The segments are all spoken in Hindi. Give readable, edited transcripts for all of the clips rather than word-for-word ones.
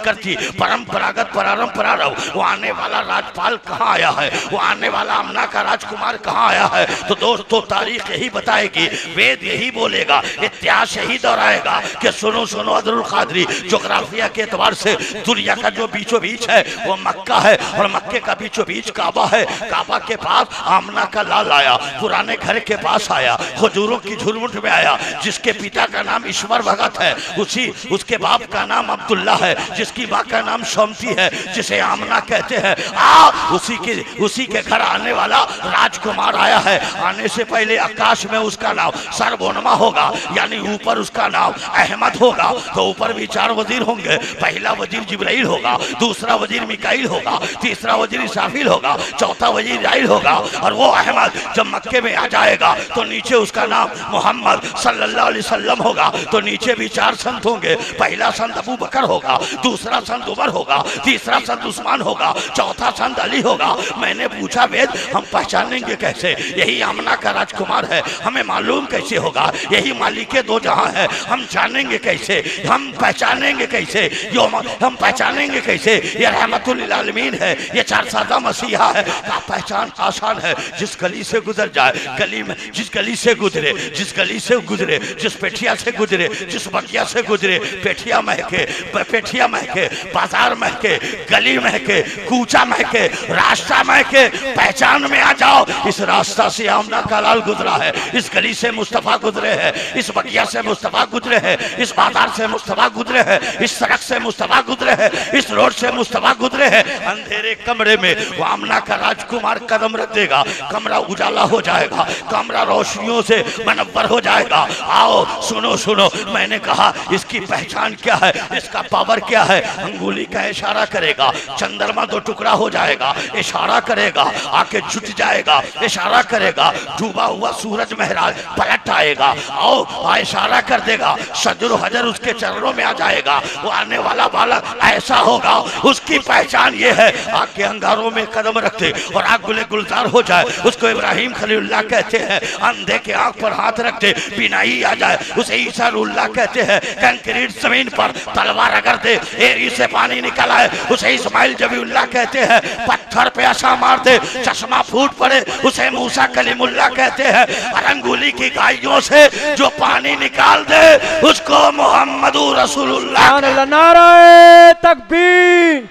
जिक्र थी, परंपरागत परंपरा रहो, वो आने वाला राजपाल कहाँ आया है, वो आने वाला आमना का राजकुमार कहाँ आया है। तो दोस्तों तारीख यही बताएगी, वेद यही बोलेगा, इतिहास यही दोहराएगा कि सुनो सुनो अब्दुल कादरी, ज्योग्राफिया के एतबार से दुनिया का जो बीचों बीच है वो मक्का है, और मक्के का बीचों बीच काबा है। काबा के पास आमना का लाल आया, पुराने घर के पास आया, खजूरों की झुरमुट में आया, जिसके पिता का नाम ईश्वर भगत है, उसके बाप का नाम अब्दुल्ला है, जिसकी माँ का नाम शमसी है, जिसे आमना कहते हैं। उसी के घर आने वाला राजकुमार आया है। आने से पहले आकाश में उसका नाम सर्वोन्मा होगा, यानी ऊपर उसका नाम अहमद होगा। तो ऊपर भी 4 वजीर होंगे, पहला वजीर जिब्राइल होगा, दूसरा वजीर मिकाइल होगा, तीसरा वजीर इस्राफील होगा, चौथा वजीर जाइल होगा। और वो अहमद जब मक्के में आ जाएगा तो नीचे उसका नाम मोहम्मद सल्लल्लाहु अलैहि वसल्लम होगा। तो नीचे भी 4 संत होंगे, पहला संत अबू बकर होगा, दूसरा संत उमर होगा, तीसरा संत उस्मान होगा, चौथा संत अली होगा। मैंने पूछा वेद हम पहचानेंगे कैसे, यही आमना का राजकुमार है, हमें मालूम कैसे होगा, यही मालिके दो जहां है, हम जानेंगे कैसे, हम पहचानेंगे कैसे, हम पहचानेंगे कैसे, ये रहमतुल लिल आलमीन है, ये चारसादा मसीहा है। का पहचान आसान है, जिस गली से गुजर जाए, गली में जिस गली से गुजरे, जिस गली से गुजरे, जिस पेठिया से गुजरे, जिस बगिया से गुजरे, पेठिया महके, बाजार महके, गली महके, कूचा महके, रास्ता महके, पहचान में आ जाओ। इस रास्ता से आमना का लाल गुजरा है, इस गली से मुस्तफा गुजरे हैं, इस बगिया से मुस्तफा गुजरे हैं, इस बाजार से मुस्तफा गुजरे हैं, इस सड़क से मुस्तफा गुजरे हैं, इस रोड से मुस्तफा गुजरे हैं। अंधेरे कमरे में वो आमना का राजकुमार कदम रख देगा, कमरा उजाला हो जाएगा, कमरा रोशनियों से मनव्वर हो जाएगा। आओ सुनो सुनो, मैंने कहा इसकी पहचान क्या है, इसका पावर क्या है। अंगुली का इशारा करेगा, चंद्रमा 2 टुकड़ा हो जाएगा, इशारा करेगा आके जुट जाएगा, इशारा करेगा डूबा हुआ सूरज महराज पलट आएगा। आओ इशारा कर देगा, सजर हजर उसके चरणों में आ जाएगा। वो आने वाला बालक ऐसा होगा, उसकी पहचान ये है, आग के अंगारों में कदम रखते और आग गुले गुलजार हो जाए, उसको इब्राहिम खलीलुल्लाह कहते हैं। अंधे के आंख पर हाथ रखते बिनाई आ जाए, उसे ईसा रुल्लाह कहते हैं। कंक्रीट जमीन पर तलवार अगर दे एरी से पानी निकल आए, उसे इस्माइल जबीउल्लाह कहते हैं। पत्थर पे आशा मार दे चश्मा फूट पड़े, उसे मूसा कलीमुल्लाह कहते हैं। और अंगुली की गायों से जो पानी निकाल दे, उसको मोहम्मदुर रसूलुल्लाह। नारे तकबीर,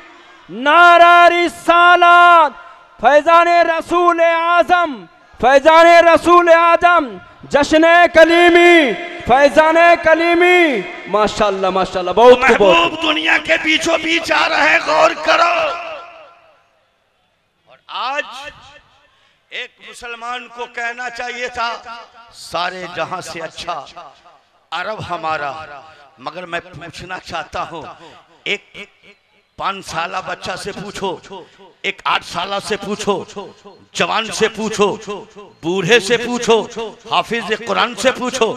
नारा रिसालत, फैजाने रसूल आजम, फैजाने रसूल आजम, जश्न कलीमी, फैजाने कलीमी। माशाल्लाह माशाल्लाह, बहुत महबूब दुनिया के बीचों बीच आ रहे हैं, गौर करो। और आज एक मुसलमान को कहना चाहिए था सारे जहां से अच्छा अरब हमारा, मगर मैं पूछना चाहता हूं, एक 5 साला बच्चा से पूछो, एक 8 साला से पूछो, जवान से पूछो, बूढ़े से पूछो, हाफिज कुरान से पूछो,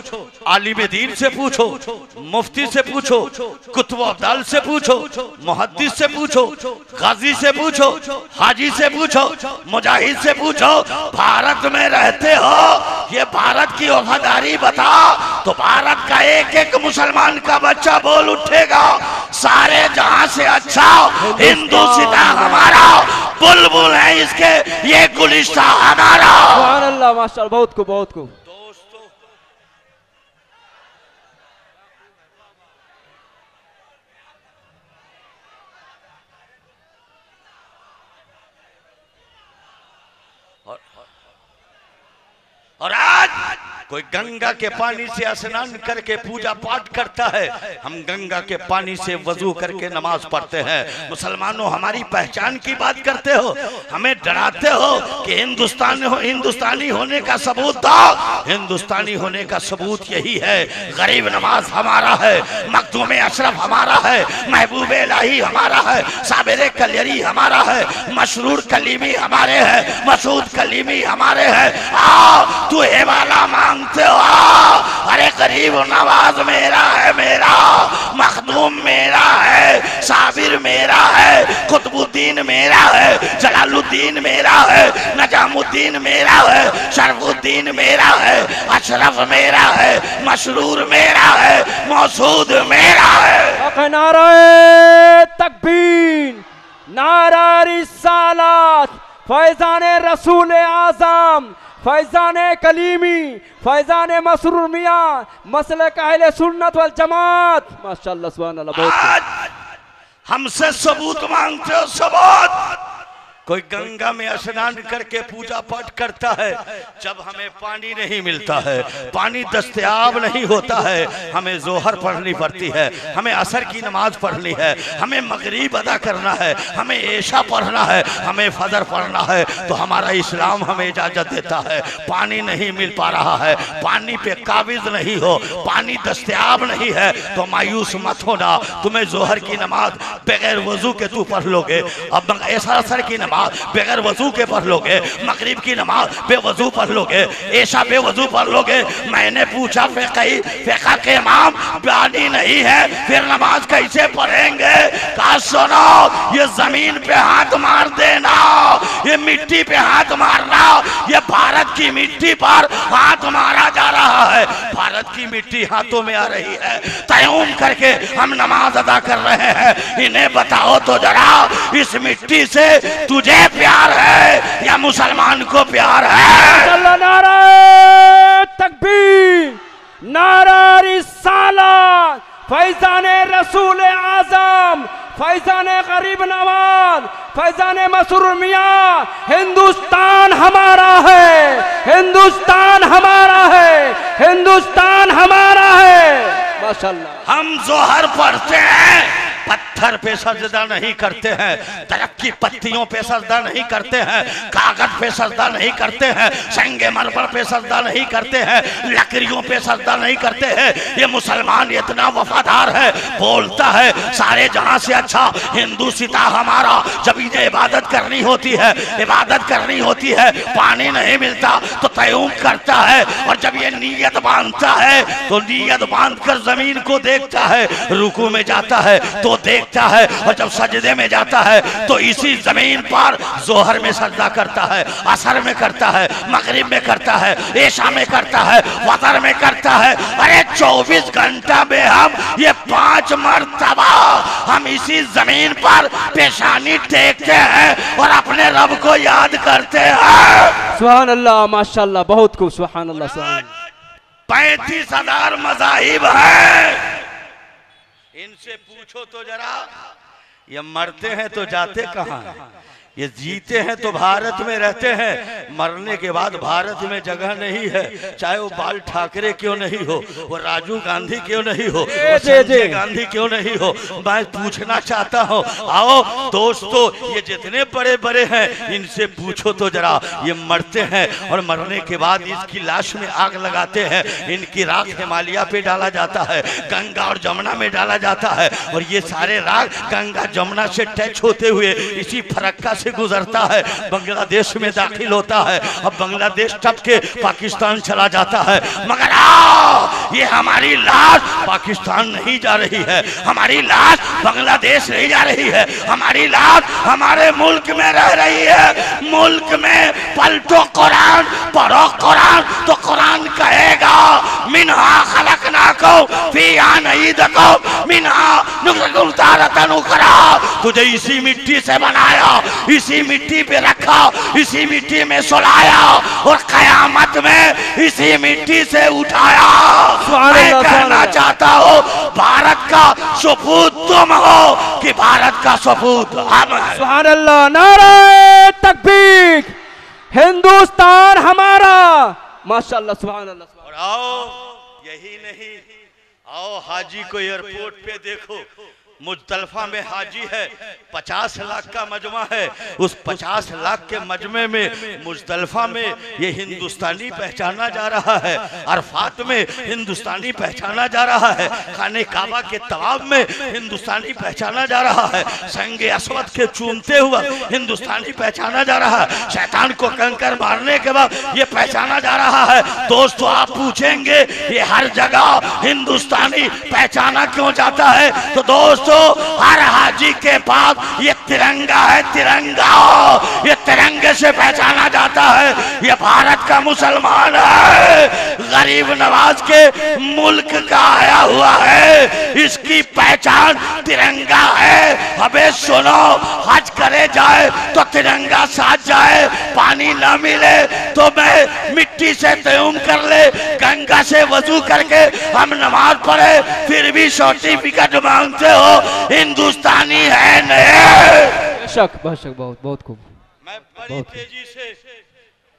आलिम दीन से पूछो, मुफ्ती से पूछो, कुतुब अब्दाल से पूछो, मुहद्दिस से पूछो, गाजी से पूछो, हाजी से पूछो, मुजाहिद से पूछो, भारत में रहते हो, ये भारत की वफादारी बता, तो भारत का एक एक मुसलमान का बच्चा बोल उठेगा सारे जहां से अच्छा हिंदुस्तान हमारा, बुलबुल है इसके ये गुलिस्ता हमारा। सुभान अल्लाह माशाअल्लाह, बहुत को बहुत को। दोस्तों और आज कोई गंगा के पानी से स्नान करके पूजा पाठ करता है, हम गंगा के पानी से वजू करके नमाज पढ़ते हैं। मुसलमानों हमारी पहचान की बात करते हो, हमें डराते हो कि हिंदुस्तानी होने का सबूत दो। हिंदुस्तानी होने का सबूत यही है, गरीब नवाज हमारा है, मखदूम अशरफ हमारा है, महबूब इलाही हमारा है, साबिर कलियरी हमारा है, मशरूर कलीमी हमारे हैं, मसूद कलीमी हमारे हैं। आओ तू ये वाला मांगते हो, अरे गरीब नवाज मेरा है, मेरा मखदूम मेरा है, साबिर मेरा है, कुतुबुद्दीन मेरा है, जलालुद्दीन मेरा है, नजामुद्दीन मेरा है, शरफुद्दीन मेरा है, अशरफ मेरा है, मशरूर मेरा है, मसूद मेरा है। नारे तक रिसालात फैजान रसूल आज़म फैजान कलीमी फैजान मसरूर मियाँ मसलक अहले सुन्नत वल जमात। माशाअल्लाह सुभान अल्लाह। बहुत हमसे सबूत मांगते हो, सबूत। कोई गंगा में स्नान करके पूजा पाठ करता है, जब हमें पानी नहीं मिलता है, पानी दस्तयाब नहीं होता है, हमें जोहर पढ़नी पड़ती है, हमें असर की नमाज पढ़नी है, हमें मगरिब अदा करना है, हमें ऐशा पढ़ना है, हमें फजर पढ़ना है, तो हमारा इस्लाम हमें इजाजत देता है। पानी नहीं मिल पा रहा है, पानी पे काबिज नहीं हो, पानी दस्तयाब नहीं है, तो मायूस मत होना। तुम्हें जोहर की नमाज बगैर वजू के तू पढ़ लोगे, अब ऐसा असर की नमाज बगैर वजू के पढ़ लोगे, मगरिब की नमाज बेवजू पढ़ लोगे, ऐशा बेवजू पढ़ लोगे। मैंने पूछा फिक़ह के इमाम पानी नहीं है फिर नमाज कैसे पढ़ेंगे? कहा सुनो, ये जमीन पे हाथ मार देना, ये मिट्टी पे हाथ मारना, ये भारत की मिट्टी पर हाथ मारा जा रहा है, भारत की मिट्टी हाथों में आ रही है, तयम्मुम करके हम नमाज अदा कर रहे हैं। इन्हें बताओ तो जरा, इस मिट्टी से तुझे प्यार है या मुसलमान को प्यार है? नारा तकबीर, नारा रिसालत फैजान रसूल आज़म फैजान गरीब नवाज फैजान मसरूर मियाँ। हिंदुस्तान हमारा है, हिंदुस्तान हमारा है, हिंदुस्तान हमारा है। माशाअल्लाह। हम जोहर पढ़ते हैं, पत्थर पे सजदा नहीं करते हैं, दरख्त की पत्तियों पे सजदा नहीं करते हैं, कागज पे सजदा नहीं करते हैं, संगे मरमर पे सजदा नहीं करते हैं, लकड़ियों पे सजदा नहीं करते हैं। ये मुसलमान इतना वफादार है, बोलता है सारे जहां से अच्छा हिंदू सीता हमारा। जब इन्हें इबादत करनी होती है, इबादत करनी होती है, पानी नहीं मिलता तो तयम्मुम करता है, और जब ये नीयत बांधता है तो नीयत बांध कर जमीन को देखता है, रुकू में जाता है तो देखता है, और जब सजदे में जाता है तो इसी जमीन पर जोहर में सजदा करता है, असर में करता है, मगरिब में करता है, ऐशा में करता है, फजर में करता है। अरे 24 घंटा में हम ये 5 मरतबा हम इसी जमीन पर पेशानी टेकते हैं और अपने रब को याद करते हैं। सुभान अल्लाह, माशाअल्लाह, बहुत खूब, सुभान अल्लाह, सुभान। 35,000 मज़ाहिब हैं, इनसे पूछो तो जरा, ये मरते हैं तो जाते कहाँ हैं? ये जीते हैं तो भारत में रहते हैं, मरने के बाद भारत में जगह नहीं है। चाहे वो बाल ठाकरे क्यों नहीं हो, वो राजीव गांधी क्यों नहीं हो, वो संजय गांधी क्यों नहीं हो। मैं पूछना चाहता हूँ, आओ दोस्तों, ये जितने बड़े बड़े हैं इनसे पूछो तो जरा, ये मरते हैं और मरने के बाद इसकी लाश में आग लगाते हैं, इनकी राख हिमालय पे डाला जाता है, गंगा और जमुना में डाला जाता है, और ये सारे राख गंगा जमुना से टच होते हुए इसी फरक्का से गुजरता है, बांग्लादेश में दाखिल होता है। अब बांग्लादेश टप के पाकिस्तान चला जाता है, मगर आओ, ये हमारी लाश पाकिस्तान नहीं जा रही है, हमारी लाश बांग्लादेश नहीं जा रही है, हमारी लाश हमारे मुल्क में रह रही है। मुल्क में पलटो कुरान, पढ़ो कुरान, तो कुरान कहेगा मिन्हा खलकनाकुम फिहा नुईदुकुम मिन्हा नुखरिजुकुम तारतन उखरा। तुझे इसी मिट्टी से बनाया, इसी मिट्टी पे रखा, इसी मिट्टी में सुलाया, और कयामत में इसी मिट्टी से उठाया। मैं कहना चाहता हूँ, भारत का सपूत तुम हो कि भारत का सपूत हम हैं। सुभान अल्लाह, नारे तकबीर, हिंदुस्तान हमारा। माशाअल्लाह, सुभान अल्लाह। और आओ, यही नहीं, आओ हाजी को एयरपोर्ट पे देखो, मुजतलफा में हाजी है, 50 लाख का मजमा है, उस 50 लाख के मजमे में मुजतलफा में ये हिंदुस्तानी पहचाना जा रहा है, अरफात में हिंदुस्तानी पहचाना जा रहा है, खाने काबा के तवाब में हिंदुस्तानी पहचाना जा रहा है, संगे असवद के चूमते हुए हिंदुस्तानी पहचाना जा रहा है, शैतान को कंकर मारने के बाद ये पहचाना जा रहा है। दोस्तों, आप पूछेंगे ये हर जगह हिंदुस्तानी पहचाना क्यों जाता है, तो दोस्तों दोस्तों हर हाजी के पास ये तिरंगा है, तिरंगा। ये तिरंगे से पहचाना जाता है ये भारत का मुसलमान है, गरीब नवाज के मुल्क का आया हुआ है, इसकी पहचान तिरंगा है। अबे सुनो, हज करे जाए तो तिरंगा साथ जाए, पानी ना मिले तो मैं मिट्टी से तयम्मुम कर ले, गंगा से वजू करके हम नमाज पढ़े, फिर भी सर्टिफिकेट मांगते हो, हिंदुस्तानी है नहीं? शक बहुत बहुत खूब। मैं बड़ी तेजी से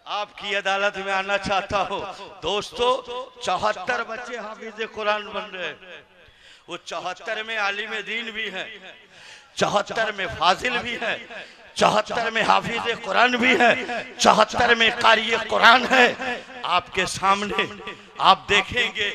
आपकी अदालत में आना चाहता हूँ दोस्तों। 74 बच्चे हाफिज कुरान बन रहे हैं, वो 74 में आलिम दीन भी है, 74 में फाजिल भी है, 74 में हाफिज कुरान भी है, 74 में कारी कुरान है। आपके सामने आप देखेंगे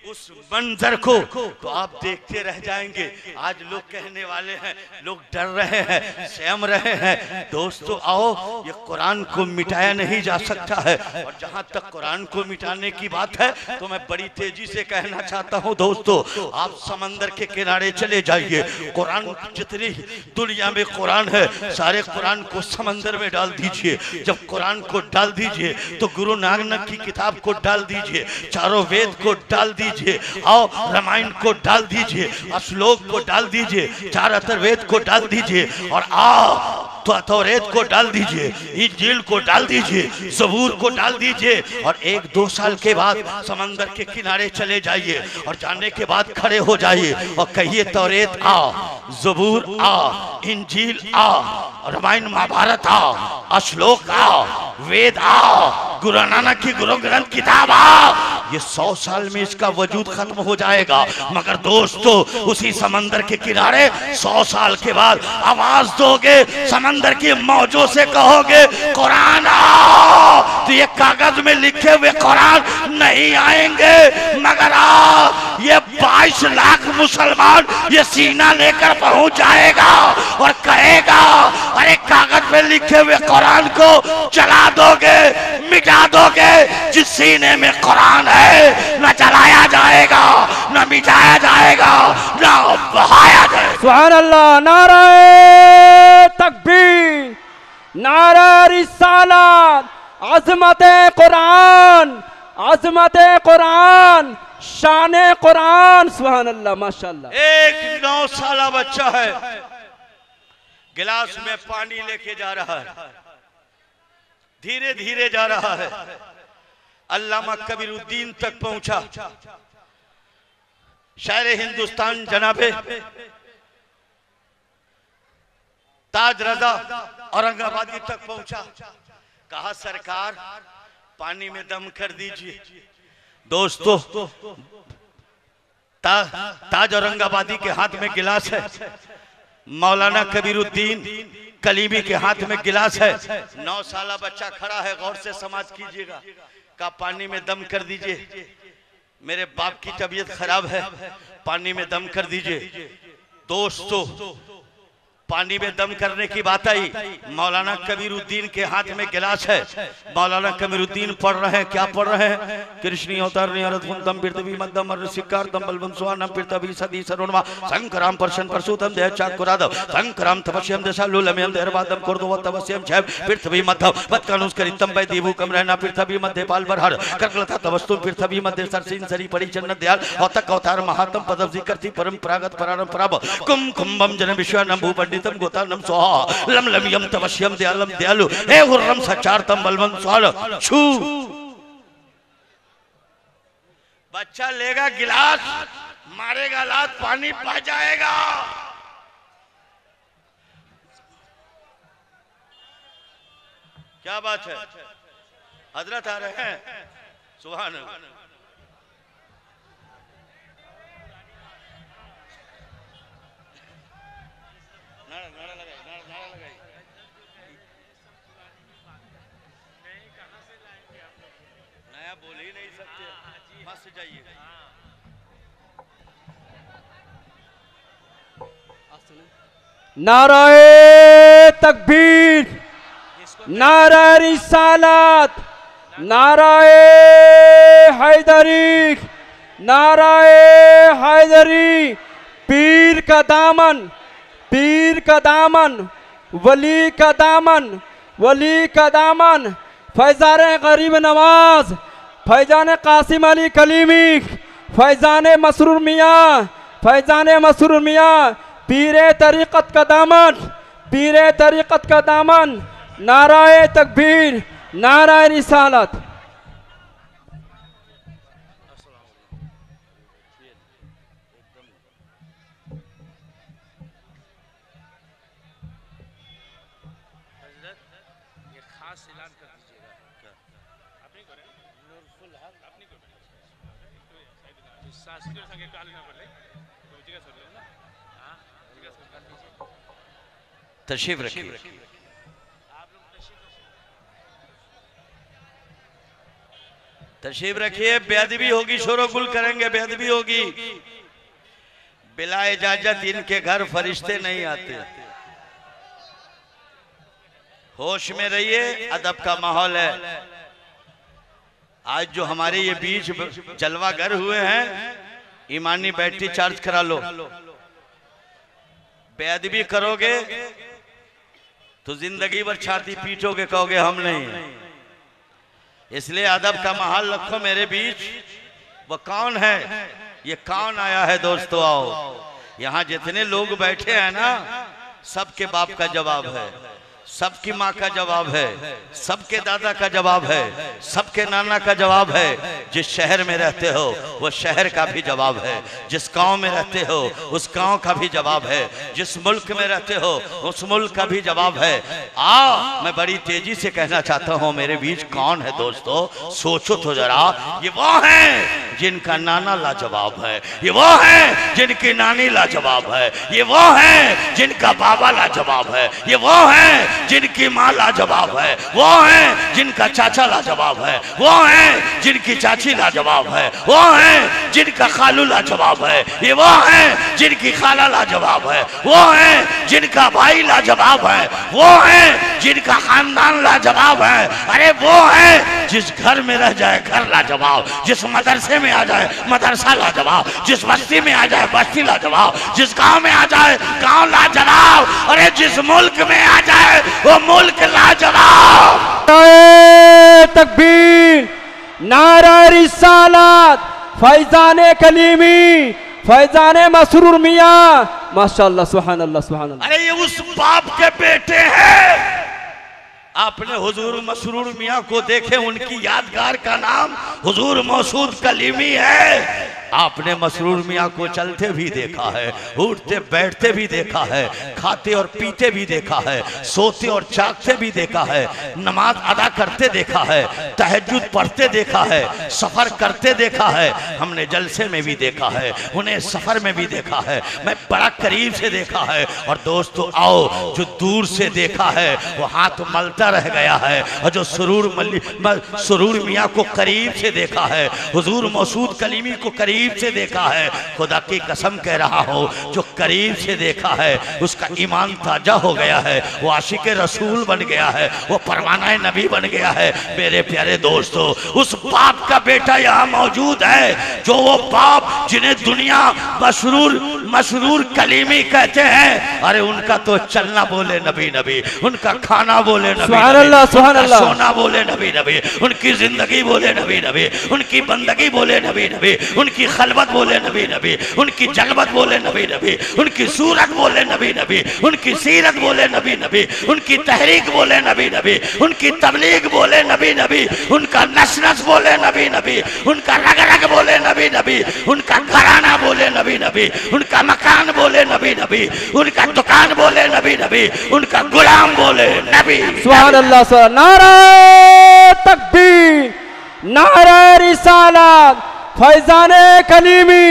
उस मंजर को तो आप देखते रह जाएंगे। आज लोग कहने वाले हैं, लोग डर रहे हैं, सहम रहे हैं। दोस्तों आओ, ये कुरान को मिटाया नहीं जा सकता है, और जहां तक कुरान को मिटाने की बात है तो मैं बड़ी तेजी से कहना चाहता हूं दोस्तों, आप समंदर के किनारे चले जाइए, कुरान जितनी दुनिया में कुरान है सारे कुरान को समंदर में डाल दीजिए। जब कुरान को डाल दीजिए तो गुरु नानक की किताब को डाल दीजिए, चारों वेद को डाल दीजिए, आओ रामायण को डाल दीजिए, श्लोक को डाल दीजिए, चार अथर्ववेद को डाल दीजिए, और आओ तो तौरेत को डाल दीजिए, इंजील को डाल दीजिए, ज़बूर को डाल दीजिए, और 1-2 साल के बाद समंदर के किनारे चले जाइए और जाने के बाद खड़े हो जाइए और कहिए तौरेत आ, ज़बूर आ, इंजील आ, रामायण महाभारत आ, श्लोक आ, वेद आ, गुरु नानक की गुरु ग्रंथ किताब आ। ये 100 साल में इसका वजूद खत्म हो जाएगा, मगर दोस्तों उसी समंदर के किनारे 100 साल के बाद आवाज दोगे, समंदर की मौजों से कहोगे कुरान आओ, तो ये कागज में लिखे हुए कुरान नहीं आएंगे, मगर आओ ये 22 लाख मुसलमान ये सीना लेकर पहुंच जाएगा और कहेगा अरे कागज में लिखे हुए कुरान को चला दोगे, मिटा दोगे, जिस सीने में कुरान है न जलाया जाएगा, न मिटाया जाएगा, न बहाया जाएगा। सुभान अल्लाह, नारे तकबीर, नारे रिसालत, अज़मते कुरान, अज़मते कुरान, शाने कुरान, सुभान अल्लाह, माशाअल्लाह। एक 9 साला बच्चा है, गिलास में पानी लेके जा रहा है, धीरे धीरे जा रहा है, अल्लामा कबीरुद्दीन तक पहुंचा, शायर हिंदुस्तान जनाबे ताज रजा औरंगाबादी तक पहुंचा। कहा सरकार पानी में दम कर दीजिए। दोस्तों ताज औरंगाबादी के हाथ में गिलास है, मौलाना कबीरुद्दीन कलीमी के हाथ में गिलास है, 9 साला बच्चा खड़ा है, गौर से समाज कीजिएगा। का पानी में दम कर दीजिए, मेरे बाप की तबीयत खराब है, पानी में दम कर दीजिए। दोस्तों पानी में दम करने की बात आई, मौलाना कबीरुद्दीन के हाथ में गिलास है, मौलाना कबीरुद्दीन पढ़ रहे हैं, क्या पढ़ रहे हैं? कृष्णी अवतार निरतम पृथ्वी मध्यम सिक्कारतम बलवम स्वानम पृथ्वी सदी सरुणमा संकराम परशन परशुतम देह चाकुरादव संकराम तपस्यम दशालुलमयम देहरवादम कुर्दव तपस्यम छय पृथ्वी मध्यम वत्कनुस्करितम वै देवुकम रहना पृथ्वी मध्य पाल बरहर कर्कलता तवस्तु पृथ्वी मध्य सरसिन सरी परिचन्न दयाल औतक अवतार महातम पदवजी करती परंपरागत परंपराब कुम कुंभम जन विश्वनम भूपंडित तम गोतानम स्वाहा लम लमियम तवश्यम दयालम दयालु हे हुर्रम सचारतम बलवंत स्वाल छू। बच्चा लेगा गिलास, मारेगा लात, पानी पा जाएगा। क्या बात है, हजरत आ रहे हैं, सुभान अल्लाह। बोल ही नहीं सकते, फंस जाइए। नाराए तकबीर, नाराए रिसालत, नाराए हैदरी, नाराए हैदरी, पीर का दामन, पीर का दामन, वली का दामन, वली का दामन, फैजान गरीब नवाज, फैजान कासिम अली कलीमी, फैजान मसरूर मियाँ, फैजान मसरूर मियाँ, पीरे तरीक़त का दामन, पीरे तरीक़त का दामन, नाराए तकबीर, नाराए रिसालत। तशरीफ रखिए। तशरीफ रखिए। बेअदबी होगी, शोरो गुल करेंगे, बेअदबी होगी। बिला इजाजत इनके घर फरिश्ते नहीं आते। होश में रहिए, अदब का माहौल है। आज जो हमारे ये बीच जलवागर हुए हैं, ईमानी बैटरी चार्ज करा लो। बेअदबी करोगे तो जिंदगी भर छाती पीटोगे, कहोगे हम नहीं। इसलिए अदब का माहौल रखो मेरे बीच। वो कौन है, ये कौन आया है दोस्तों? आओ। यहाँ जितने लोग बैठे हैं ना, सबके बाप का जवाब है, सबकी माँ का जवाब है, सबके दादा का जवाब है, सबके नाना का जवाब है। जिस शहर में रहते हो वो शहर का भी जवाब है, जिस गांव में रहते हो उस गांव का भी जवाब है, जिस मुल्क में रहते हो उस मुल्क का भी जवाब है। मैं बड़ी तेजी से कहना चाहता हूँ, मेरे बीच कौन है दोस्तों? सोचो तो जरा। ये वो हैं जिनका नाना लाजवाब है, ये वो हैं जिनकी नानी लाजवाब है, ये वो हैं जिनका बाबा लाजवाब है, ये वो हैं जिनकी माँ लाजवाब है, वो हैं जिनका चाचा लाजवाब है, वो हैं जिनकी चाची लाजवाब है, वो हैं जिनका खालू लाजवाब है, ये वो हैं जिनकी खाला लाजवाब है, वो हैं जिनका भाई लाजवाब है, वो हैं जिनका खानदान लाजवाब है। अरे वो हैं जिस घर में रह जाए घर लाजवाब, जिस मदरसे में आ जाए मदरसा लाजवाब, जिस बस्ती में आ जाए बस्ती लाजवाब, जिस गांव में आ जाए गांव लाजवाब, अरे जिस मुल्क में आ जाए वो मुल्क लाजवाब। तकबीर, नारा रिसालत, फैजान कलीमी, फैजान मसरूर मियाँ, माशाअल्लाह, सुभान अल्लाह, सुभान अल्लाह। अरे ये उस बाप के बेटे हैं। आपने हुजूर मसरूर मियाँ को देखे, उनकी यादगार का नाम हुजूर मौसूद कलीमी है। आपने मसरूर मियाँ को चलते भी देखा है, उठते बैठते भी देखा है, खाते और पीते भी देखा है, सोते और जागते भी देखा है, नमाज अदा करते देखा है, तहज्जुद पढ़ते देखा है, सफर करते देखा है, हमने जलसे में भी देखा है, उन्हें सफर में भी देखा है, मैं बड़ा करीब से देखा है। और दोस्तों आओ, जो दूर से देखा है वो हाथ मलता रह गया है, और जो सुरूर मियाँ को करीब से देखा है, हुजूर मौसूद कलीमी को करीब से देखा है, खुदा की कसम कह रहा हूँ, जो करीब से देखा है उसका ईमान ताजा हो गया है, वो आशिक रसूल बन गया है, वो परवाना नबी बन गया है। मेरे प्यारे दोस्तों, उस बाप का बेटा यहाँ मौजूद है, जो वो बाप जिन्हें दुनिया मसरूर कलीमी कहते हैं। अरे उनका तो चलना बोले नबी नबी, उनका खाना बोले नबी नबी, उनका सोना बोले नबी नबी, उनकी जिंदगी बोले नबी नबी, उनकी बंदगी बोले नबी नबी, उनकी खलबत बोले नबी नबी, उनकी जलबत बोले नबी नबी, उनकी सूरत बोले नबी नबी, उनकी सीरत बोले नबी नबी, उनकी तहरीक बोले नबी नबी, उनकी तबलीग बोले नबी नबी, उनका नस नस बोले नबी नबी, उनका रग रग बोले नबी नबी, उनका घराना बोले नबी नबी, उनका मकान बोले नबी नबी, उनका दुकान बोले नबी नबी, उनका गुलाम बोले नबी। सुभान अल्लाह, नारा तकबीर, नारा रिसालत, फैजान कलीमी,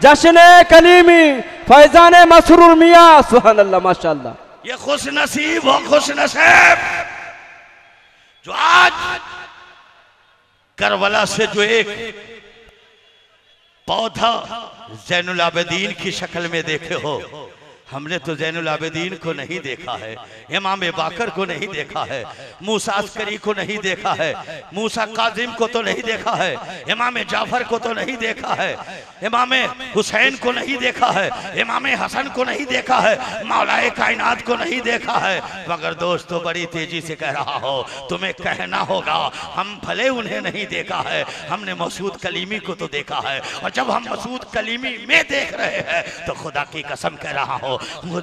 जश्न कलीमी, फैजान मसरूर मियाँ, सुभान अल्लाह, माशाअल्लाह। ये खुश नसीब हो, खुश नसीब जो आज करबला से जो एक पौधा ज़ैनुल आबिदीन की शक्ल में देखे हो, हमने तो ज़ैनुल आबिदीन को नहीं देखा है, इमाम बाकर को नहीं देखा है, मूसा अस्करी को नहीं देखा है, मूसा काजिम को तो नहीं देखा है, इमाम जाफर को तो नहीं देखा है, इमाम हुसैन को नहीं देखा है, इमाम हसन को नहीं देखा है, मौलाए कायनात को नहीं देखा है। मगर दोस्तों बड़ी तेजी से कह रहा हो, तुम्हें कहना होगा हम भले उन्हें नहीं देखा है, हमने मसूद कलीमी को तो देखा है। और जब हम मसूद कलीमी में देख रहे हैं तो खुदा की कसम कह रहा हो,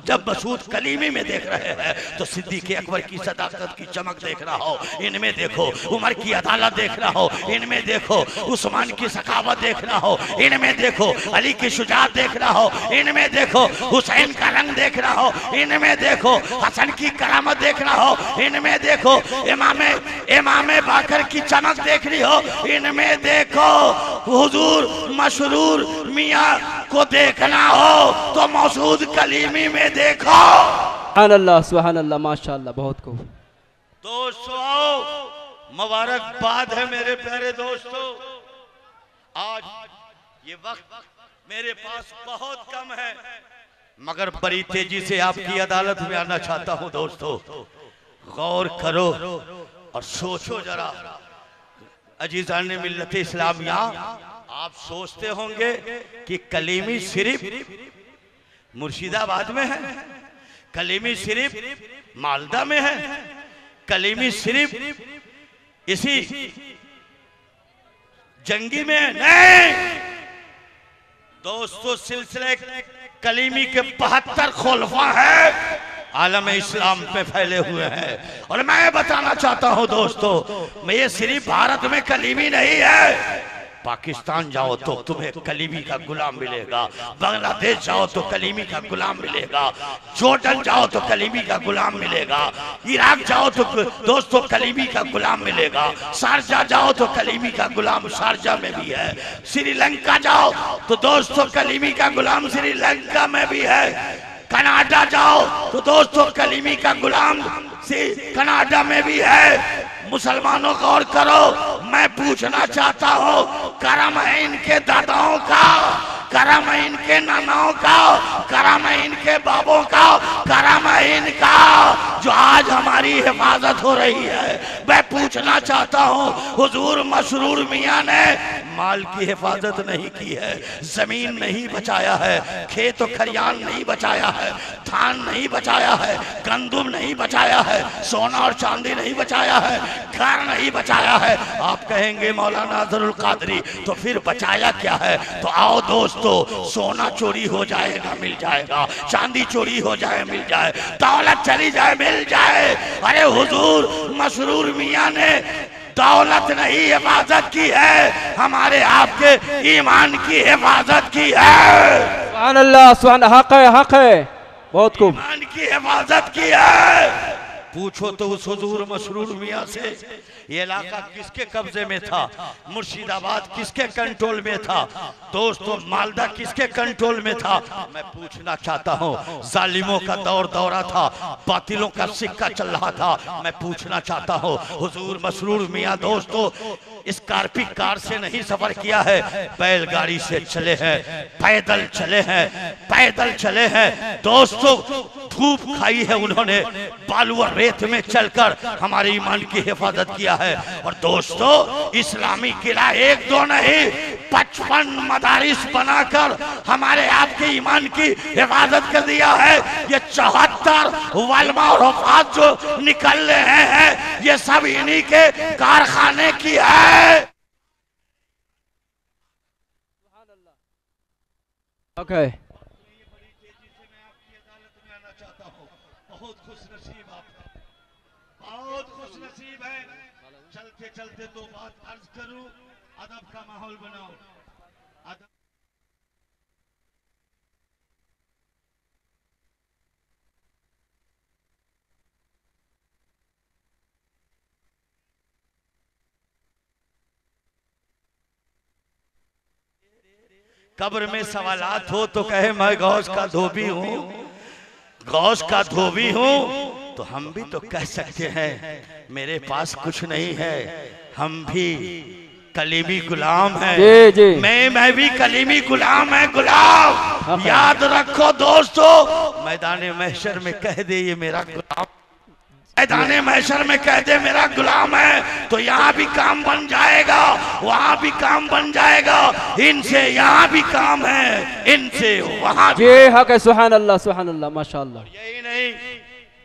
जब मसूद कलीमी में देख रहे हैं तो सिद्दीक अकबर की सदाकत की चमक देख रहा हो, इनमें देखो, उमर की अदालत देख रहा हो, इनमें देखो, उस्मान की सखावत देख रहा हो, इनमें देखो, अली की शुजाअत देख रहा हो, इनमें देखो, हुसैन का रंग देख रहा हो, इनमें देखो, हसन की करामत देख रहा हो, इनमें देखो, इमाम बाकर की चमक देख रही हो, इनमें देखो, हुजूर मशरूर मियाँ को देखना हो तो मसूद कलीमी में देखो। सुभान अल्लाह, माशाअल्लाह, बहुत खूब। दोस्तों आओ, मुबारकबाद है मेरे प्यारे दोस्तों। आज ये वक्त मेरे पास बहुत कम है, मगर बड़ी तेजी से आपकी अदालत में आना चाहता हूं। दोस्तों गौर करो और सोचो जरा। अजीजान मिल्लत इस्लामिया, आप सोचते होंगे कि कलीमी सिर्फ मुर्शिदाबाद में है, कलीमी सिर्फ मालदा में है, कलीमी सिर्फ इसी जंगी में है। नहीं दोस्तों, सिलसिले कलीमी के 72 खुलफा है आलम इस्लाम में फैले हुए हैं। और मैं बताना चाहता हूं दोस्तों, मैं ये सिर्फ भारत में कलीमी नहीं है, पाकिस्तान जाओ तो तुम्हें कलीमी का गुलाम मिलेगा, बांग्लादेश जाओ तो कलीमी का गुलाम मिलेगा, जॉर्डन जाओ तो कलीमी का गुलाम मिलेगा, इराक जाओ तो दोस्तों कलीमी का गुलाम मिलेगा, शारजा जाओ तो कलीमी का गुलाम शारजा में भी है, श्रीलंका जाओ तो दोस्तों कलीमी का गुलाम श्रीलंका में भी है, कनाडा जाओ तो दोस्तों कलीमी का गुलाम कनाडा में भी है। मुसलमानों गौर करो, मैं पूछना चाहता हूँ, करम है इनके दादाओं का, करम है इनके नानाओं का, करम है इनके बाबों का, करम है इनका जो आज हमारी हिफाजत हो रही है। मैं पूछना चाहता हूँ, हुजूर मशरूर मियाँ ने माल की हिफाजत नहीं की है, जमीन नहीं बचाया है, खेत और खरियान नहीं बचाया है, धान नहीं बचाया है, गंदुम नहीं बचाया है, सोना और चांदी नहीं बचाया है, घर नहीं बचाया है। आप कहेंगे मौलाना अजहरुल कादरी तो फिर बचाया क्या है? तो आओ दोस्तों, सोना चोरी हो जाएगा मिल जाएगा, चांदी चोरी हो जाए मिल जाए, दौलत चली जाए मिल जाए। अरे हुजूर मशरूर मियाँ ने दौलत नहीं हिफाजत की है, हमारे आपके ईमान की हिफाजत की है। सुभान अल्लाह, सुभान, हक है, हक है, बहुत खूब, ईमान की हिफाजत की है। पूछो तो उस हुजूर मशरूर मियाँ से, ये इलाका किसके कब्जे में था, मुर्शिदाबाद किसके कंट्रोल में था, दोस्तों मालदा किसके कंट्रोल में था। मैं पूछना चाहता हूँ, जालिमों का दौर दौरा था, बातिलों का सिक्का चल रहा था। मैं पूछना चाहता हूँ, हुजूर मशरूर मियाँ दोस्तों स्कॉर्पियो कार से नहीं सफर किया है, बैलगाड़ी से चले हैं, पैदल चले हैं, पैदल चले हैं दोस्तों, धूप खाई है उन्होंने, बालू और रेत में चलकर हमारे ईमान की हिफाजत किया है। और दोस्तों इस्लामी किला एक दो नहीं 55 मदारिस बनाकर हमारे आपके ईमान की हिफाजत कर दिया है। ये 74 वलमा और हुफ़ाज़ जो निकल रहे हैं, ये सब इन्हीं के कारखाने की है। ओके, बहुत खुश नसीब आप, बहुत खुश नसीब है। चलते चलते दो बात अर्ज करूं, अदब का माहौल बनाओ। कब्र में सवालात हो तो कहे मैं गौस का धोबी हूँ, गौस का धोबी हूँ, तो हम भी तो कह सकते हैं मेरे पास कुछ नहीं है, हम भी कलीमी गुलाम हैं। जी जी, मैं भी कलीमी गुलाम है, गुलाम। याद रखो दोस्तों, मैदान महशर में कह दे ये मेरा गुलाम, मैदान महशर में कह दे मेरा गुलाम है, तो यहाँ भी काम बन जाएगा, वहाँ भी काम बन जाएगा। इनसे यहाँ भी काम है, इनसे वहाँ भी। ये हक है। सुभान अल्लाह माशाअल्लाह। यही नहीं,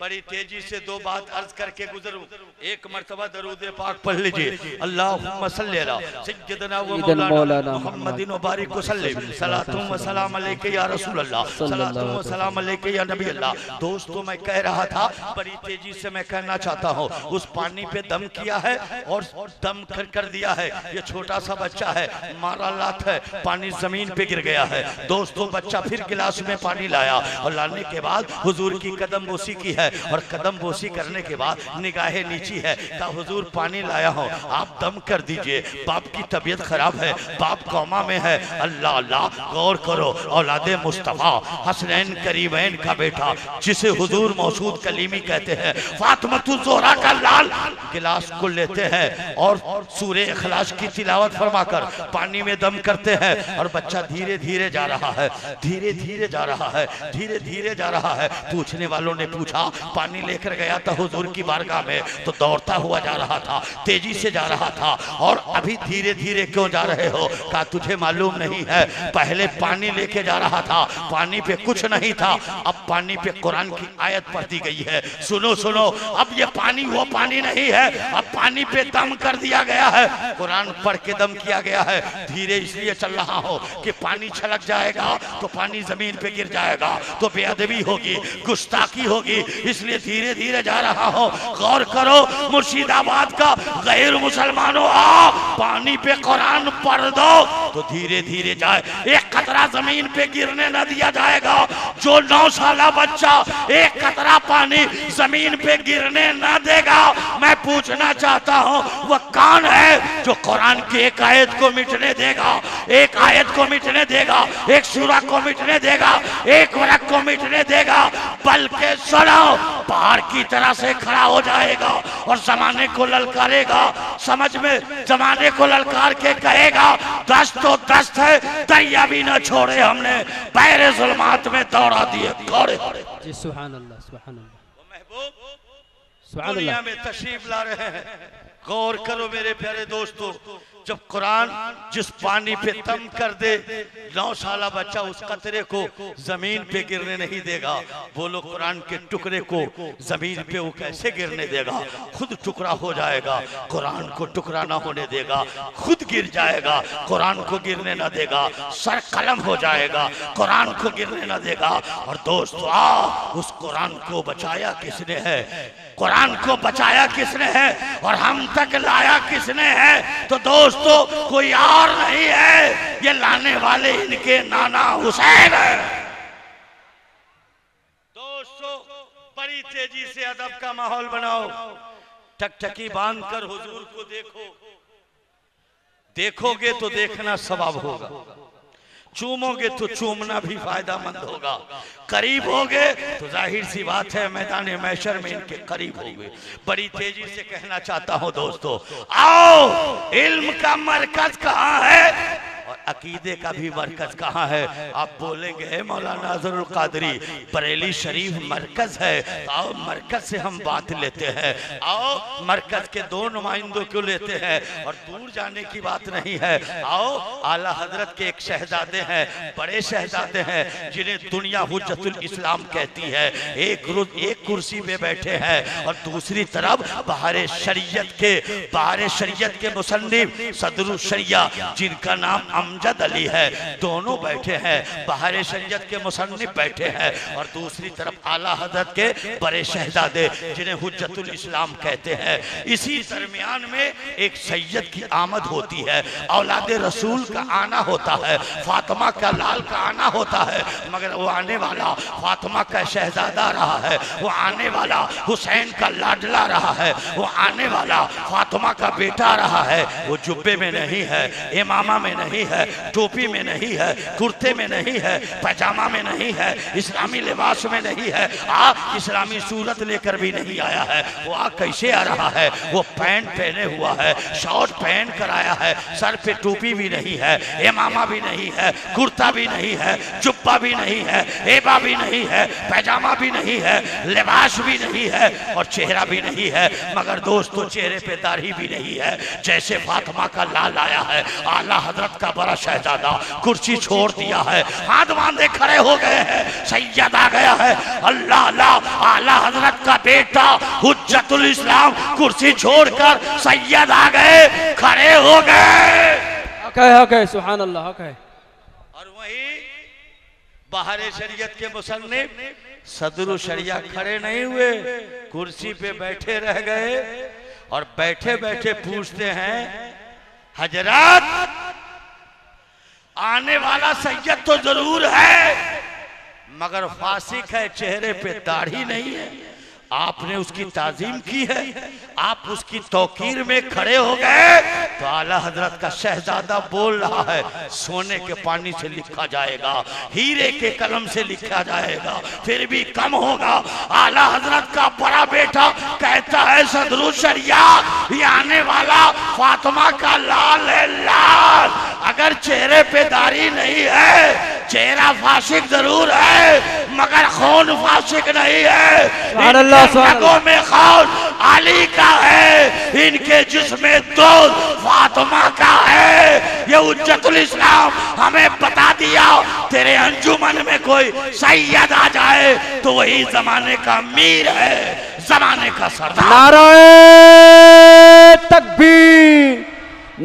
बड़ी तेजी से दो बात अर्ज करके गुजरूं। एक मर्तबा दरूद पाक पढ़ लीजिए। अल्लाहुम्मा सल्ली अला सय्यदना व मौलाना मुहम्मदिन व बारिक वसल्लिम सलातु व सलाम अलैका या रसूल अल्लाह सलातु व सलाम अलैका या नबी अल्लाह। दोस्तों मैं कह रहा था, बड़ी तेजी से मैं कहना चाहता हूँ, उस पानी पे दम किया है और दम कर दिया है। ये छोटा सा बच्चा है, मारा लात है, पानी जमीन पे गिर गया है। दोस्तों बच्चा फिर गिलास में पानी लाया और लाने के बाद हुजूर की कदम बोसी की है और कदम बोसी करने के बाद निगाहें नीची है, कहा हुजूर पानी लाया हूँ, आप दम कर दीजिए, बाप की तबीयत खराब है, बाप कोमा में है। अल्लाह अल्लाह, गौर करो, औलादे मुस्तफा हसनैन करीमैन का बेटा जिसे हुजूर मौसूद कलीमी कहते हैं, फातिमा ज़ोहरा का लाल, गिलास को लेते हैं और सूरे इखलास की तिलावत फरमाकर पानी में दम करते हैं और बच्चा धीरे धीरे जा रहा है, धीरे धीरे जा रहा है, धीरे धीरे जा रहा है। पूछने वालों ने पूछा, पानी लेकर गया था हुजूर की बारगाह में तो दौड़ता हुआ जा रहा था, तेजी से जा रहा था, और अभी धीरे धीरे क्यों जा रहे हो? कहा तुझे मालूम नहीं है, पहले पानी लेके जा रहा था, पानी पे कुछ नहीं था, अब पानी पे कुरान की आयत पढ़ दी गई है। सुनो सुनो, अब ये पानी वो पानी नहीं है, अब पानी पे दम कर दिया गया है, कुरान पढ़ के दम किया गया है। धीरे इसलिए चल रहा हो कि पानी छलक जाएगा तो पानी जमीन पे गिर जाएगा तो बेअदबी होगी, गुस्ताखी होगी, इसलिए धीरे धीरे जा रहा हो। गौर करो, मुर्शिदाबाद का गैर मुसलमानों आ, पानी पे कुरान पढ़ दो तो धीरे धीरे जाए, एक कतरा जमीन पे गिरने न दिया जाएगा। जो 9 साला बच्चा एक कतरा पानी जमीन पे गिरने न देगा, मैं पूछना चाहता हूँ वह कौन है जो कुरान की एक आयत को मिटने देगा, एक आयत को मिटने देगा, एक सूरा को मिटने देगा, एक वरक को मिटने देगा, बल्कि सुनो पहाड़ की तरह से खड़ा हो जाएगा और जमाने को ललकारेगा। समझ में, जमाने को ललकार के कहेगा दस्त तो दस्त है, दरिया भी न छोड़े हमने, पैरे जुल्मात में दौड़ा दिए घोड़े। जी सुभान अल्लाह सुभान अल्लाह। महबूब दुनिया में तशरीफ ला रहे हैं। गौर करो मेरे प्यारे दोस्तों, जब कुरान जिस पानी पे दम कर दे, 9 साला बच्चा उस कतरे को जमीन पे गिरने नहीं देगा। बोलो कुरान के टुकड़े को जमीन पे वो कैसे गिरने देगा? खुद टुकड़ा हो जाएगा, कुरान को टुकड़ा ना होने देगा, खुद गिर जाएगा, कुरान को गिरने ना देगा, सर कलम हो जाएगा, कुरान को गिरने ना देगा। और दोस्तों उस कुरान को बचाया किसने है? कुरान को बचाया किसने है और हम तक लाया किसने है? तो दोस्तों कोई और नहीं है, ये लाने वाले इनके नाना हुसैन है। दोस्तों बड़ी तेजी से अदब का माहौल बनाओ, टकटकी बांध कर हुजूर को देखो, देखोगे तो देखना सवाब होगा, चूमोगे तो चूमना भी फायदामंद होगा, करीब होगे तो जाहिर सी बात है मैदान महशर में इनके करीब होगे। बड़ी तेजी से कहना चाहता हूं दोस्तों, आओ इल्म का मरकज कहाँ है और अकीदे का भी मरकज कहाँ है? आप बोलेंगे मौलाना अजहरुल कादरी बरेली शरीफ मरकज है, तो आओ मरकज से हम बात लेते हैं, आओ मरकज के 2 नुमाइंदों को लेते हैं और दूर जाने की बात नहीं है। आओ आला हजरत के एक शहजादे हैं, बड़े शहजादे हैं जिन्हें दुनिया हुज्जतुल इस्लाम कहती है, एक कुर्सी पे बैठे हैं और दूसरी तरफ बहारे शरीयत के मुसन्निफ सदरुल शरिया जिनका नाम अमजद अली है, दोनों बैठे हैं, बहारे शरीयत के मुसन्निफ बैठे हैं और दूसरी तरफ आला हजरत के बड़े शहजादे जिन्हें हुज्जतुल इस्लाम कहते हैं। इसी दरमियान में एक सैयद की आमद होती है, औलादे रसूल का आना होता है, फातिमा का लाल का आना होता है, मगर वो आने वाला फातिमा का शहजादा रहा है, वो आने वाला हुसैन का लाडला रहा है, वो आने वाला फातिमा का बेटा रहा है। वो जुब्बे में नहीं है, इमामा में नहीं है, टोपी में नहीं है, कुर्ते में नहीं है, पैजामा में नहीं है, इस्लामी लिबास में नहीं है, इस्लामी सूरत लेकर भी नहीं आया है। वो कैसे आ रहा है? वो पैंट पहने हुआ है, शॉर्ट पहन कर आया है, सर पे टोपी भी नहीं है, इमामा भी नहीं है, कुर्ता भी नहीं है, जुब्बा भी नहीं है, एबा भी नहीं है, पैजामा भी नहीं है, लिबास भी नहीं है और चेहरा भी नहीं है। मगर दोस्तों चेहरे पे दाढ़ी भी नहीं है, जैसे फातिमा का लाल आया है। आला हजरत का बड़ा शहजादा कुर्सी छोड़ दिया है, हाथ बांधे खड़े हो गए हैं, सैयद आ गया है। अल्लाह अल्लाह, आला हजरत का बेटा हुज्जतुल इस्लाम कुर्सी छोड़कर सैयद आ गए, खड़े हो गए। हक है, सुभान अल्लाह, हक है। और वही बाहर शरीयत के मुसन्निफ सदर शरिया खड़े नहीं हुए, कुर्सी पे बैठे रह गए और बैठे बैठे पूछते हैं, हजरत आने वाला सैयद तो जरूर है मगर फासिक है, चेहरे पे दाढ़ी नहीं है, आपने उसकी ताजीम की है, आप उसकी तौकीर में खड़े हो गए। तो आला हजरत का शहजादा बोल रहा है, सोने के पानी से लिखा जाएगा, हीरे के कलम से लिखा जाएगा, फिर भी कम होगा। आला हजरत का बड़ा बेटा कहता है, सदरुल शरिया ये आने वाला फातिमा का लाल है, लाल। अगर चेहरे पे दाढ़ी नहीं है, चेहरा फासिक जरूर है मगर खून फासिक नहीं है। रगों में खून अली का है, इनके जिस्म दूध फातिमा का है। ये हुज्जतुल इस्लाम हमें बता दिया, तेरे अंजुमन में कोई सैयद आ जाए तो वही जमाने का अमीर है, जमाने का सरदार। नारे तकबीर,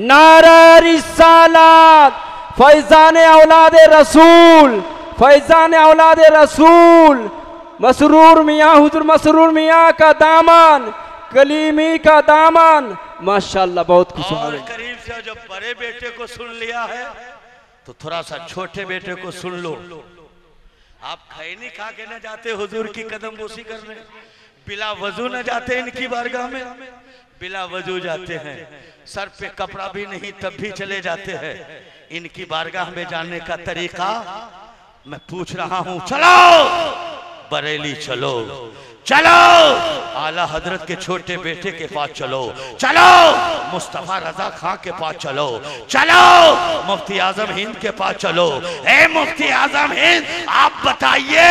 नारे रिसालत, फैजान औलाद रसूल, फैजान औलाद रसूल, मसरूर मियाँ, हुजूर मसरूर मियाँ का दामन, कलीमी का दामन, माशाल्लाह बहुत खुश हो गए। करीब से जब बड़े बेटे को सुन लिया है तो थोड़ा सा छोटे बेटे को सुन लो। आप खैनी खा के न जाते हुजूर की कदम बोसी करने, बिला वजू न जाते इनकी बारगाह में, बिला वजू जाते हैं, सर पे कपड़ा भी नहीं तब भी चले जाते हैं। इनकी बारगाह में जाने का तरीका मैं पूछ रहा हूं। चलो बरेली, चलो चलो आला हजरत के छोटे बेटे के पास चलो, चलो मुस्तफा रजा खां के पास चलो, चलो मुफ्ती आजम हिंद के पास चलो। ए मुफ्ती आजम हिंद, आप बताइए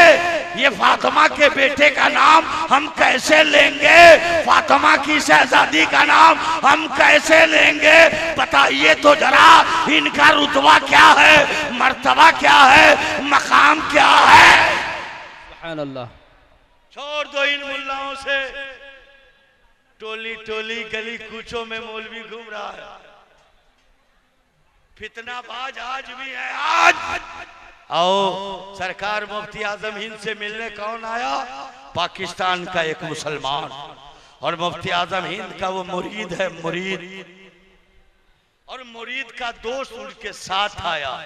ये फातिमा के बेटे का नाम हम कैसे लेंगे, फातिमा की शहजादी का नाम हम कैसे लेंगे, बताइए तो जरा। इनका रुतबा क्या है, मर्तबा क्या है, मकाम क्या है? सुभान अल्लाह। छोड़ दो इन मुल्लाओं से, टोली टोली गली कूचों में मौलवी घूम रहा है, फितनाबाज आज भी है। आज आओ सरकार मुफ्ती आजम हिंद से मिलने कौन आया? पाकिस्तान का एक मुसलमान, और मुफ्ती आजम हिंद का वो मुरीद है, मुरीद, और मुरीद का दोस्त उनके साथ आया,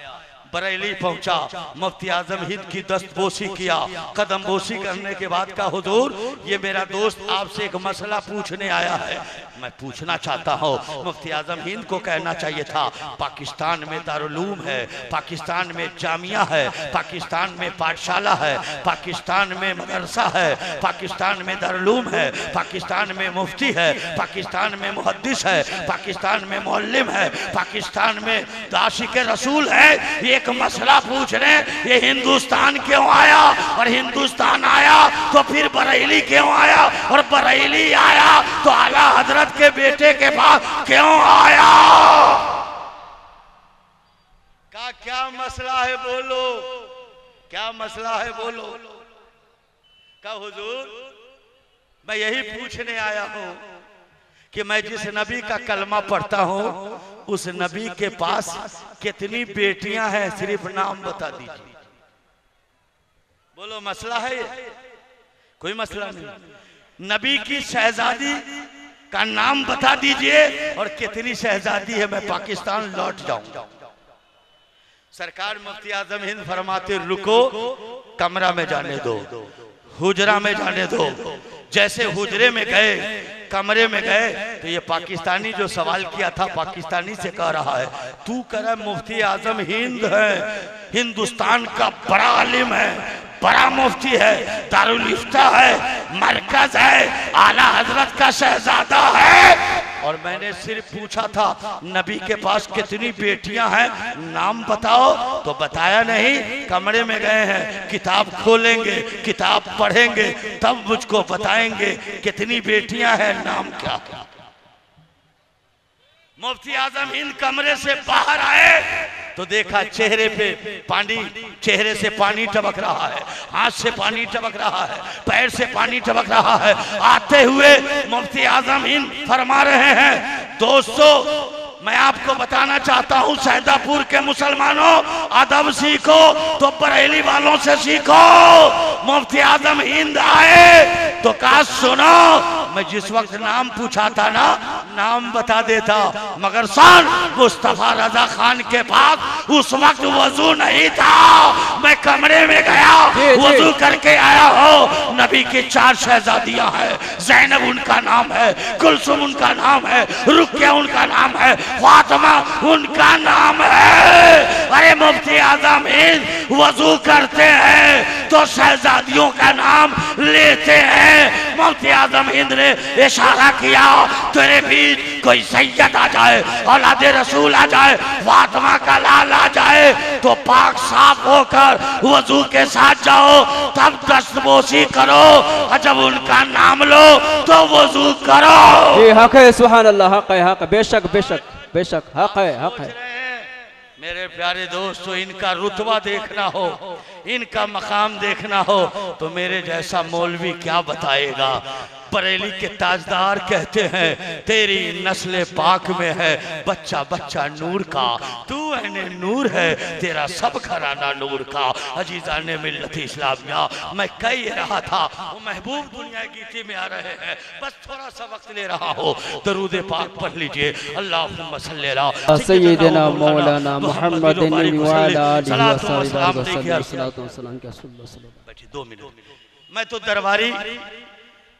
बरेली पहुंचा, मुफ्ती आजम हिंद की दस्तबोसी किया, कदम बोसी करने के बाद का हुजूर ये मेरा दोस्त आपसे एक मसला पूछने आया है, मैं पूछना चाहता हूँ। मुफ्ती आजम हिंद को कहना चाहिए था पाकिस्तान में दारुलूम है, पाकिस्तान में जामिया है, पाकिस्तान में पाठशाला है, पाकिस्तान में मदरसा है, पाकिस्तान में दारुलूम है, पाकिस्तान में मुफ्ती है, पाकिस्तान में मुहद्दिस है, पाकिस्तान में मुअल्लिम है, पाकिस्तान में आशिक रसूल है। एक मसला पूछ रहे, ये हिंदुस्तान क्यों आया, और हिंदुस्तान आया तो फिर बरेली क्यों आया, और बरेली आया तो आला हजरत के बेटे के पास क्यों आया? का क्या मसला है बोलो, क्या मसला है बोलो। का हुजूर मैं यही पूछने आया हूं कि मैं जिस नबी का कलमा पढ़ता हूं उस नबी के पास कितनी बेटियां हैं, सिर्फ नाम बता दीजिए। बोलो मसला है ये? कोई मसला नहीं। नबी की शहजादी का नाम बता दीजिए और कितनी शहजादी है, मैं पाकिस्तान लौट जाऊं। सरकार मुफ्ती आजम हिंद फरमाते, रुको कमरा में जाने दो, हुजरा में जाने दो। जैसे हुजरे में गए कमरे में गए तो ये पाकिस्तानी जो सवाल किया था पाकिस्तानी से कह रहा है, तू कह रहा मुफ्ती आजम हिंद है, हिंदुस्तान का बड़ा आलिम है, बड़ा मुफ्ती है, दारुल इफ्ता है, मरकज है, आला हजरत का शहजादा है। और मैंने सिर्फ पूछा था नबी के पास कितनी बेटियां हैं, नाम बताओ, तो बताया नहीं। कमरे में गए हैं, किताब खोलेंगे, किताब पढ़ेंगे, तब मुझको बताएंगे कितनी बेटियां हैं, नाम क्या। मुफ्ती आजम हिंद कमरे से बाहर आए तो देखा चेहरे पे पानी, चेहरे से पानी टपक रहा है, हाथ से पानी टपक रहा है, पैर से पानी टपक रहा है। आते हुए मुफ्ती आजम हिंद फरमा रहे हैं, दोस्तों मैं आपको बताना चाहता हूं, सैदापुर के मुसलमानों अदब सीखो तो बरेली वालों से सीखो। मुफ्ती आजम हिंद आए तो कहा सुनो, मैं जिस वक्त नाम पूछा था ना, नाम बता देता, मगर सन मुस्तफा रजा खान के पास उस वक्त वजू नहीं था। मैं कमरे में गया, वजू करके आया हो। नबी की 4 शहजादियां हैं, जैनब उनका नाम है, कुलसुम उनका नाम है, रुकिया उनका नाम है, फातिमा उनका नाम है। अरे मुफ्ती आजम हिंद वजू करते हैं तो शहजादियों का नाम लेते हैं। मुफ्ती आजम हिंद ने इशारा किया, तेरे बीच कोई सैयद आ जाए, औलादे रसूल आ जाए, फातिमा का लाल आ जाए तो पाक साफ होकर वजू के साथ जाओ, तब दस्तबोसी करो, और जब उनका नाम लो तो वजू करो। ये हक है, सुभान अल्लाह, हक है, हक, बेशक बेशक बेशक, हक है, हक है। मेरे प्यारे दोस्तों, इनका रुतबा देखना हो, इनका मकाम देखना हो तो मेरे जैसा मौलवी क्या बताएगा। बरेली के ताजदार कहते हैं, तेरी नस्ल पाक में है बच्चा बच्चा नूर का, तू है नूर है, तेरा सब घराना नूर का। अजीजा ने मिल्लत इस्लामिया, मैं कह रहा था वो महबूब दुनिया गीती में आ रहे हैं, बस थोड़ा सा वक्त ले रहा हो, दरूद पाक पढ़ लीजिए। अल्लाहुम्मा सल्ली अला सय्यिदना मौलाना मुहम्मदिन व अला आलिहि व सल्लम। 2 मिनट।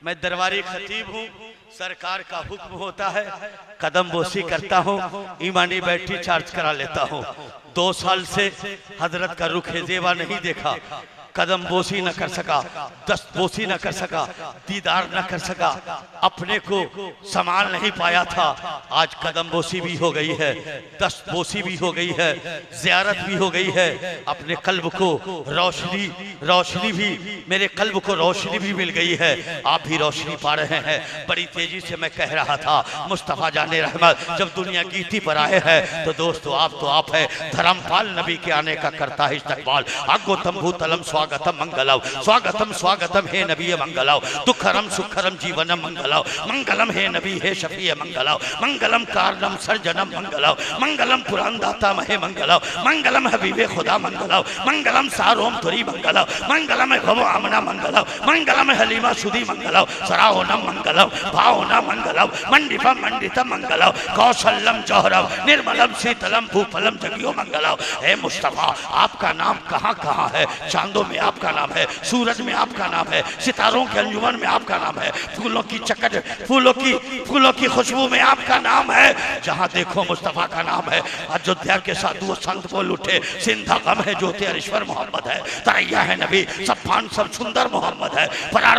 मैं दरबारी खतीब हूँ, सरकार का हुक्म होता है, कदम बोसी करता हूँ, ईमानी बैटरी चार्ज करा लेता हूँ। 2 साल से हजरत का रुखे जेवा नहीं देखा, कदम बोसी न कर सका, दस्त बोसी न कर सका, दीदार न कर सका, अपने को संभाल नहीं पाया था। आज कदम बोसी भी हो गई है, दस्त बोसी भी हो गई है, ज़ियारत भी हो गई है, अपने कल्ब को रोशनी भी, मेरे कल्ब को रोशनी भी मिल गई है। आप भी रोशनी पा रहे हैं। बड़ी तेजी से मैं कह रहा था, मुस्तफ़ा जाने रहमत जब दुनिया गीती पर आए हैं तो दोस्तों आप तो आप है, धर्मपाल नबी के आने का करता है इस्तकबाल। आगोतम भूतलम स्वागतम मंगलम, स्वागतम स्वागतम हे नबी मंगलम, दुखरम सुखरम जीवनम मंगलम, मंगलम हे नबी हे शफी मंगलम, मंगलम कारणम सर्जनम मंगलम, मंगलम पुरानदाता महे मंगलम, मंगलम हबीबे खुदा मंगलम, मंगलम सारोम तुरी मंगलम, मंगलम भवो आमना मंगलम, मंगलम हलीमा सुदी मंगलम, सराओनम मंगलम, भाओनम मंगलम, मंडिपम मंडितम मंगलम, कौशलम जौहरम, निर्मलम शीतलम भूफलम जगियो मंगलम। हे मुस्तफा, आपका नाम कहाँ कहाँ है? चांदों में आपका नाम है, सूरज में आपका नाम है, सितारों के अंजुमन में आपका नाम है, फूलों की चकच, फूलों की खुशबू में आपका नाम है। जहाँ देखो मुस्तफा का नाम है। अयोध्या के साधु संत बोल उठे, सिंधा गम है ज्योतिर्श्वर मोहम्मद है, तरैया है नबी सफान सब सुंदर मोहम्मद है, परार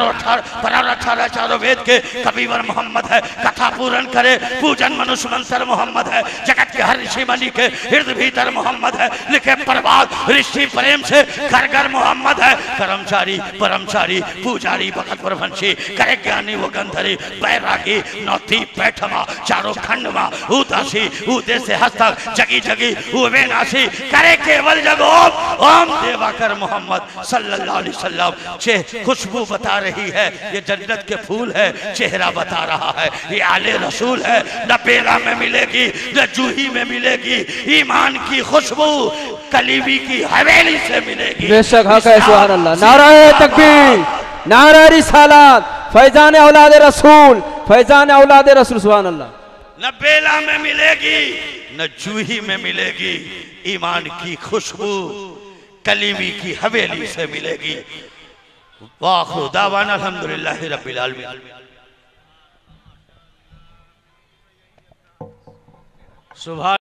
18 वेद के कबीवर मोहम्मद है, कथा पूरन करे पूजन मनुष्य मंत्र मोहम्मद है, जगत के हर ऋषि मणि के हृदय भीतर मोहम्मद है, लिखे प्रभात ऋषि प्रेम से घर घर मोहम्मद है, कर्मचारी परमचारी पूजारी भगत प्रभंशी करे ज्ञानी वो गंधरी बैरागी नौथी पैठमा चारों खंडमा उदासी उदे से हस्तक जगी जगी उवे नासी करे केवल जगो ओम देवाकर मोहम्मद सल्लल्लाहु अलैहि वसल्लम। खुशबू बता रही है ये जन्नत के फूल है, चेहरा बता रहा है ये आले रसूल है। न बेला में मिलेगी न जूही में मिलेगी, ईमान की खुशबू कलीबी की हवेली से मिलेगी। बेशक हक है, सुभान अल्लाह। नाराए तकबीर, नाराए रिसालत, फैजान औलाद रसूल, फैजान औलाद रसूल, सुभान अल्लाह। न बेला में मिलेगी न जूही में मिलेगी, ईमान की खुशबू कलीमी की हवेली से मिलेगी। वाह दावाना अल्हम्दुलिल्लाहि रब्बिल आलमीन। सुभान